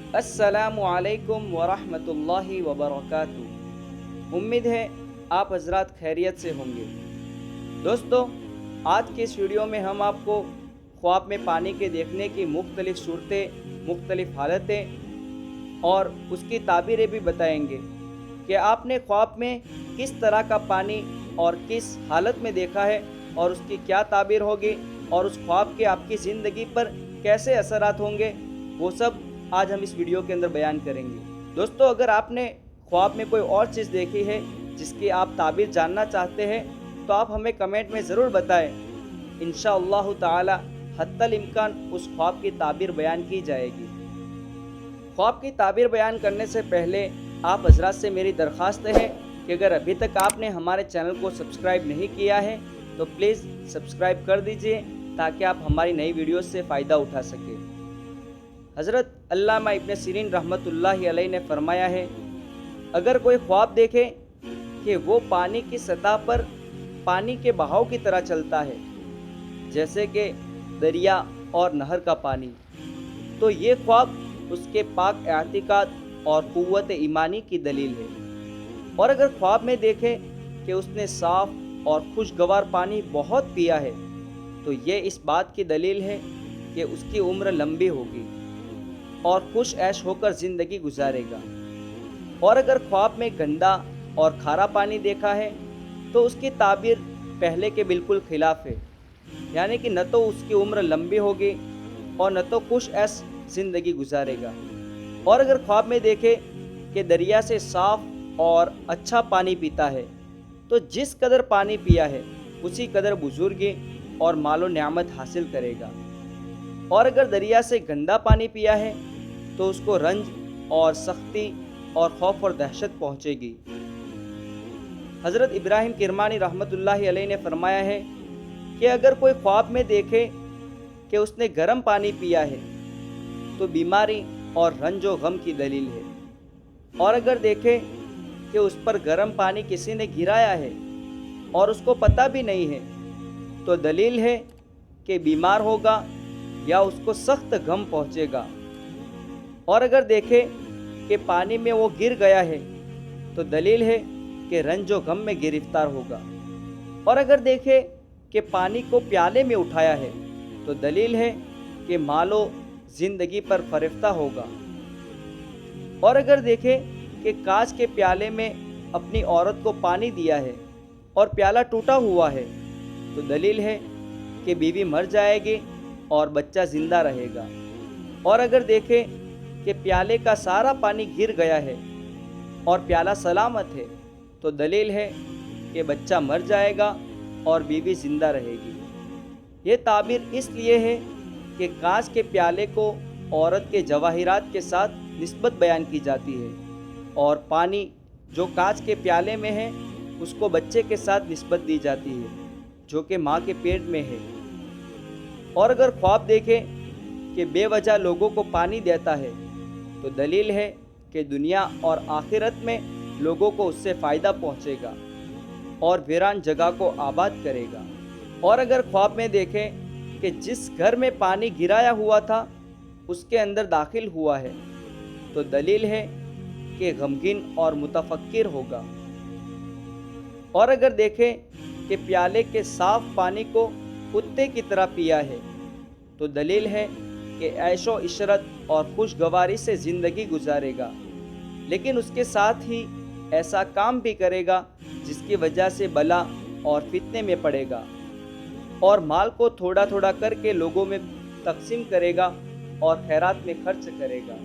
अस्सलामु अलैकुम वरहमतुल्लाहि वबरकातुहू। उम्मीद है आप हजरात खैरियत से होंगे। दोस्तों, आज के इस वीडियो में हम आपको ख्वाब में पानी के देखने की मुख्तलिफ़ सूरतें, मुख्तलिफ़ हालतें और उसकी ताबीरें भी बताएंगे कि आपने ख्वाब में किस तरह का पानी और किस हालत में देखा है और उसकी क्या ताबीर होगी और उस ख्वाब के आपकी ज़िंदगी पर कैसे असरात होंगे, वो सब आज हम इस वीडियो के अंदर बयान करेंगे। दोस्तों, अगर आपने ख्वाब में कोई और चीज़ देखी है जिसकी आप ताबीर जानना चाहते हैं तो आप हमें कमेंट में ज़रूर बताएं। इंशाअल्लाह ताला हत्तल इम्कान उस ख्वाब की ताबीर बयान की जाएगी। ख्वाब की ताबीर बयान करने से पहले आप हजरात से मेरी दरख्वास्त है कि अगर अभी तक आपने हमारे चैनल को सब्सक्राइब नहीं किया है तो प्लीज़ सब्सक्राइब कर दीजिए ताकि आप हमारी नई वीडियो से फ़ायदा उठा सकें। हज़रत अल्लामा इब्न सीरीन रहमतुल्लाहि अलैह ने फरमाया है, अगर कोई ख्वाब देखे कि वो पानी की सतह पर पानी के बहाव की तरह चलता है, जैसे कि दरिया और नहर का पानी, तो ये ख्वाब उसके पाक एतिकाद और क़ुव्वत ईमानी की दलील है। और अगर ख्वाब में देखे कि उसने साफ़ और खुशगवार पानी बहुत पिया है तो ये इस बात की दलील है कि उसकी उम्र लंबी होगी और खुश ऐश होकर ज़िंदगी गुजारेगा। और अगर ख्वाब में गंदा और खारा पानी देखा है तो उसकी ताबीर पहले के बिल्कुल खिलाफ है, यानी कि न तो उसकी उम्र लंबी होगी और न तो खुश ऐश ज़िंदगी गुजारेगा। और अगर ख्वाब में देखे कि दरिया से साफ़ और अच्छा पानी पीता है तो जिस कदर पानी पिया है उसी कदर बुजुर्गी और मालो नियामत हासिल करेगा। और अगर दरिया से गंदा पानी पिया है तो उसको रंज और सख्ती और खौफ और दहशत पहुँचेगी। हज़रत इब्राहिम किरमानी रहमतुल्लाहि अलैह ने फरमाया है कि अगर कोई ख्वाब में देखे कि उसने गर्म पानी पिया है तो बीमारी और रंजो गम की दलील है। और अगर देखे कि उस पर गर्म पानी किसी ने गिराया है और उसको पता भी नहीं है तो दलील है कि बीमार होगा या उसको सख्त गम पहुँचेगा। और अगर देखे कि पानी में वो गिर गया है तो दलील है कि रंजो गम में गिरफ्तार होगा। और अगर देखे कि पानी को प्याले में उठाया है तो दलील है कि मालो ज़िंदगी पर फरिफ्ता होगा। और अगर देखे कि कांच के प्याले में अपनी औरत को पानी दिया है और प्याला टूटा हुआ है तो दलील है कि बीवी मर जाएगी और बच्चा ज़िंदा रहेगा। और अगर देखे कि प्याले का सारा पानी गिर गया है और प्याला सलामत है तो दलील है कि बच्चा मर जाएगा और बीवी ज़िंदा रहेगी। ये ताबीर इसलिए है कि कांच के प्याले को औरत के जवाहिरात के साथ निस्बत बयान की जाती है और पानी जो कांच के प्याले में है उसको बच्चे के साथ निस्बत दी जाती है जो कि माँ के पेट में है। और अगर ख्वाब देखे कि बेवजह लोगों को पानी देता है तो दलील है कि दुनिया और आखिरत में लोगों को उससे फ़ायदा पहुँचेगा और वीरान जगह को आबाद करेगा। और अगर ख्वाब में देखें कि जिस घर में पानी गिराया हुआ था उसके अंदर दाखिल हुआ है तो दलील है कि गमगीन और मुतफक्किर होगा। और अगर देखें कि प्याले के साफ़ पानी को कुत्ते की तरह पिया है तो दलील है कि ऐशो इशरत और खुशगवारी से ज़िंदगी गुजारेगा, लेकिन उसके साथ ही ऐसा काम भी करेगा जिसकी वजह से बला और फितने में पड़ेगा और माल को थोड़ा थोड़ा करके लोगों में तकसीम करेगा और खैरात में खर्च करेगा।